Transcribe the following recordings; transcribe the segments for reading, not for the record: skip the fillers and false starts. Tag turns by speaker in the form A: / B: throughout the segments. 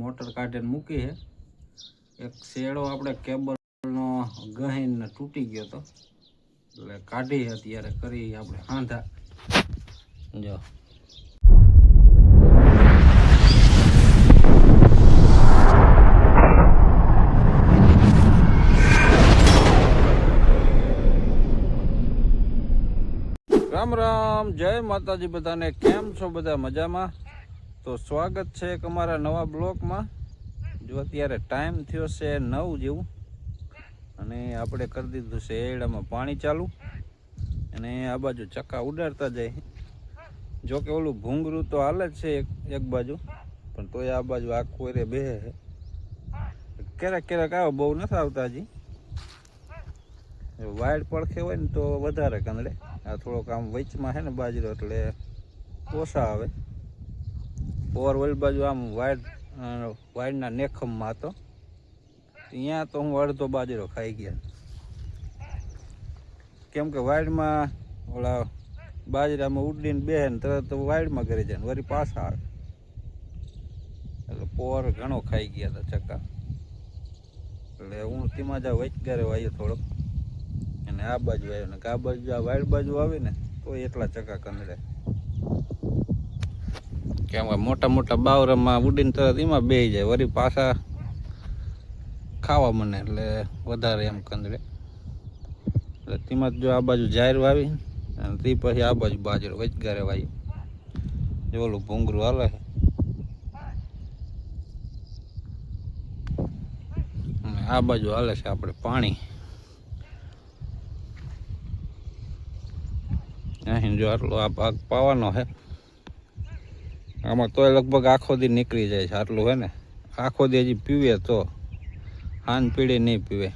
A: Motor કાઢીને મૂકી છે. એક શેડો આપણે કેબલનો ગહીને તૂટી ગયો હતો એટલે કાઢી અત્યારે કરી આપણે હાંધા. જો રામ રામ, જય માતાજી બધાને. કેમ છો બધા? મજામાં? તો સ્વાગત છે એક અમારા નવા બ્લોકમાં. જો અત્યારે ટાઈમ થયો છે 9 જેવું અને આપણે કરી દીધું છે એડામાં પાણી ચાલુ અને આ બાજુ ચક્કા ઉડાડતા જાય. જો કે ઓલું ભૂંગરું તો હાલે જ છે એક બાજુ, પણ તોય આ બાજુ આખું રે બેહે છે. ક્યારેક ક્યારેક આવે, બહુ નથી આવતા હજી. વાયડ પડખે હોય ને તો વધારે કંદડે. આ થોડોક આમ વચમાં છે ને બાજરો એટલે ઓછા આવે. બોરવેલ બાજુ આમ વાયડના નેખમમાં હતો, અહીંયા તો હું અડધો બાજરો ખાઈ ગયા. કેમ કે વાયડમાં ઓલા બાજરામાં ઉડીને બેહે ને તરત વાયડમાં કરી જાય ને વળી પાછા આવે, એટલે પોર ઘણો ખાઈ ગયા હતા ચક્કા. એટલે હું તેમાં જ વચગારે વાયો થોડોક અને આ બાજુ આવ્યો ને આ બાજુ આ વાયડ બાજુ આવે ને તો એટલા ચક્કા કંદડે. કેમ કે મોટા મોટા બાવરામાં ઉડીને તરત એમાં બેસી જાય, વળી પાછા ખાવા મને એટલે વધારે એમ કંદડે. એટલે તેમાં જો આ બાજુ જાહેર વાવી અને તે પછી આ બાજુ બાજરો વચગારે વાવી. જો ઓલું ભૂંગરું હાલે અને આ બાજુ હાલે છે આપણે પાણી. અહીં જો આટલો આ ભાગ પાવાનો છે, આમાં તોય લગભગ આખો દી નીકળી જાય છે. આટલું હે ને આખો દી હજી પીવે તો, હાન પીડી નહીં પીવે.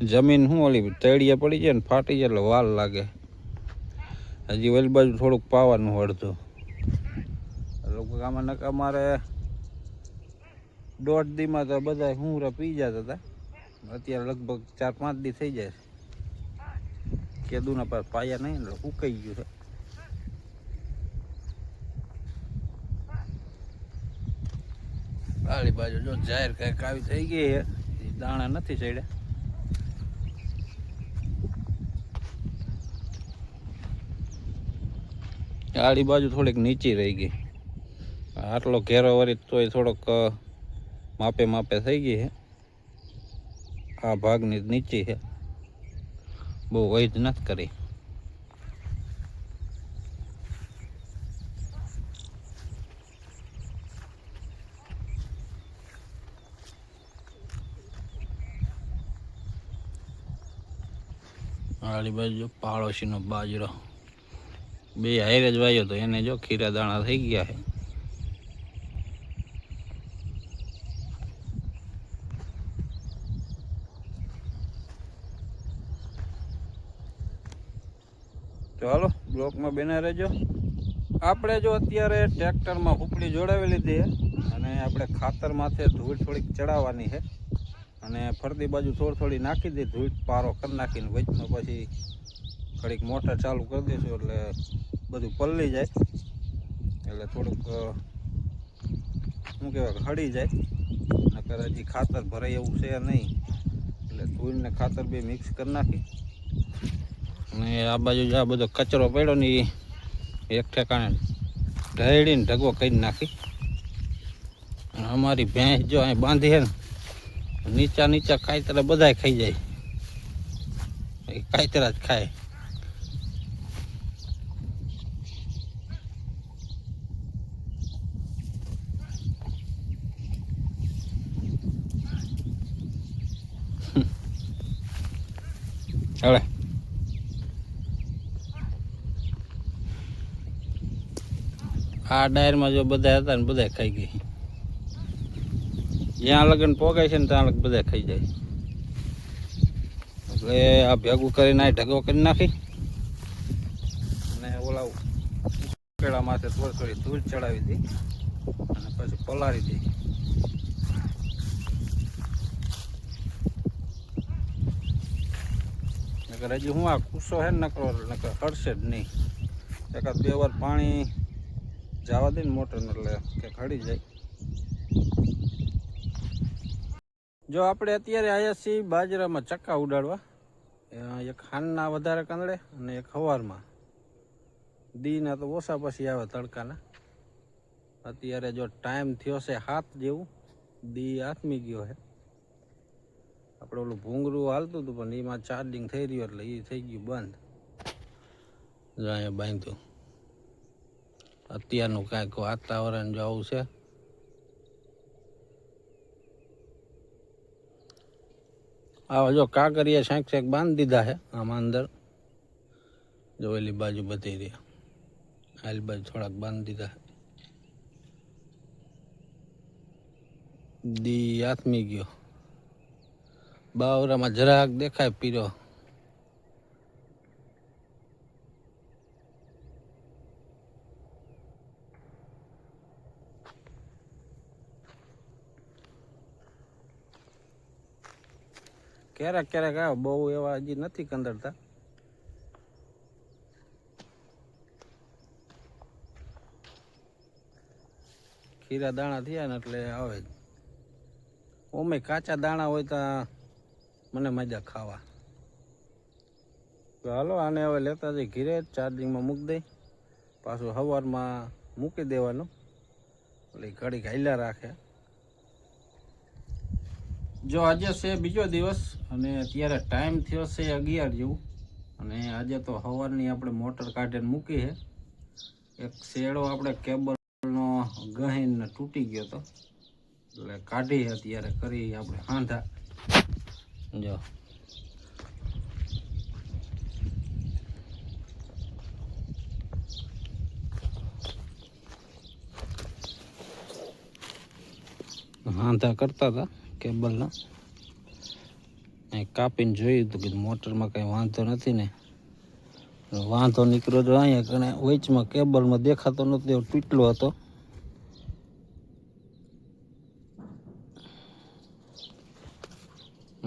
A: જમીન શું ઓલી તળિયે પડી જાય ને ફાટી જાય એટલે વાર લાગે. હજી ઓલી બાજુ થોડુંક પાવાનું અડધું. લગભગ આમાં નકા મારે 1.5 દીમાં તો બધા હુંરા પી જતા હતા. અત્યારે લગભગ 4-5 દી થઈ જાય. કેદુના પાયા નહીં એટલે ઉકાઈ ગયું છે. આલી બાજુ જો જાહેર કઈક આવી થઈ ગઈ છે, દાણા નથી ચડ્યા. આડી બાજુ થોડીક નીચી રહી ગઈ. આટલો ઘેરો વળી તોય થોડોક માપે માપે થઈ ગઈ છે. આ ભાગની નીચી છે, બહુ વૈધ નથી કરી. આલી બાજુ પાડોશીનો બાજરો બે હારે જ વાયો તો એને જો ખીરા દાણા થઈ ગયા છે. તો હાલો બ્લોકમાં બેના રહેજો. આપણે જો અત્યારે ટ્રેક્ટરમાં હુપડી જોડાવી લીધી છે અને આપણે ખાતર માથે ધૂળ થોડીક ચડાવવાની છે અને ફરતી બાજુ થોડી નાખી દઈ ધૂળ પારો કરી નાખીને વચમાં પછી ઘડીક મોટર ચાલુ કરી દઈશું એટલે બધું પલળી જાય, એટલે થોડુંક શું કહેવાય હળી જાય. નકર હજી ખાતર ભરાય એવું છે નહીં, એટલે ધૂળ ને ખાતર બે મિક્સ કરી નાખી અને આ બાજુ આ બધો કચરો પડ્યો ને એ એક ઠેકાણે ઢળીને ઢગો કરી નાખી. અમારી ભેંસ જો અહીં બાંધી છે ને નીચા કાયતરા બધા ખાઈ જાય, એ કાયતરા જ ખાય. હવે આ ડાયરમાં જો બધા હતા ને બધા ખાઈ ગઈ. જ્યાં લગન પોગાય છે ને ત્યાં લગ બધા ખાઈ જાય. એટલે આ ભેગું કરીને આ ઢગો કરી નાખી અને ઓલા પેડા માથે થોડી ધૂળ ચડાવી દી અને પછી પલાળી દી. નકર હજી હું આ કુસો હે ને નકર હડશે જ નહીં. એકાદ 2 વાર પાણી જવા દે ને મોટરને એટલે કે હળી જાય. જો આપણે અત્યારે આવ્યા છીએ બાજરામાં ચક્કા ઉડાડવા, એક ખાંડના વધારે કંદડે અને એક સવારમાં. દીના તો ઓછા પછી આવે તડકાના. અત્યારે જો ટાઈમ થયો છે 7 જેવું, દી આથમી ગયો છે. આપણે ઓલું ભૂંગળું હાલતું હતું પણ એમાં ચાર્જિંગ થઈ રહ્યું એટલે એ થઈ ગયું બંધ. જો અહીંયા બાંધ્યું. અત્યારનું કાંઈક વાતાવરણ જો આવું છે. આવા જો કાંકરિયા શાંક બાંધી દીધા છે આમાં અંદર. જો એલી બાજુ બધી રહ્યા, આલી બાજુ થોડાક બાંધી દીધા. દી આથમી ગયો. બાવરામાં જરાક દેખાય પીરો. ક્યારેક ક્યારેક આવે, બહુ એવા હજી નથી કંદરતા. ખીરા દાણા થયા ને એટલે આવે જ. ઓમે કાચા દાણા હોય તો મને મજા ખાવા. તો હાલો આને હવે લેતા જઈ ઘીરે, ચાર્જિંગમાં મૂકી દઈ, પાછું સવારમાં મૂકી દેવાનું એટલે ઘડીક હાલ્યા રાખે. જો આજે છે બીજો દિવસ અને અત્યારે ટાઈમ થયો છે 11 જેવું. અને આજે તો સવારની આપણે મોટર કાઢીને મૂકી છે. એક શેડો આપણે કેબલનો ગહીને તૂટી ગયો હતો એટલે કાઢી અત્યારે કરી આપણે હાંધા. જો હાંધા કરતા હતા કેબલના. કાપીને જોયું હતું કે મોટરમાં કઈ વાંધો નથી ને. વાંધો નીકળ્યો તો અહીંયા કણે વચમાં કેબલમાં દેખાતો નતો, એવો તૂટલો હતો.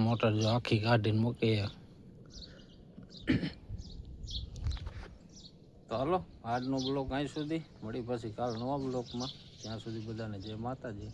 A: મોટર જો આખી કાઢીને મૂકી. તો હાલો આજનો બ્લોગ અહીં સુધી, મળી પછી કાલ નવા બ્લોગમાં. ત્યાં સુધી બધાને જય માતાજી.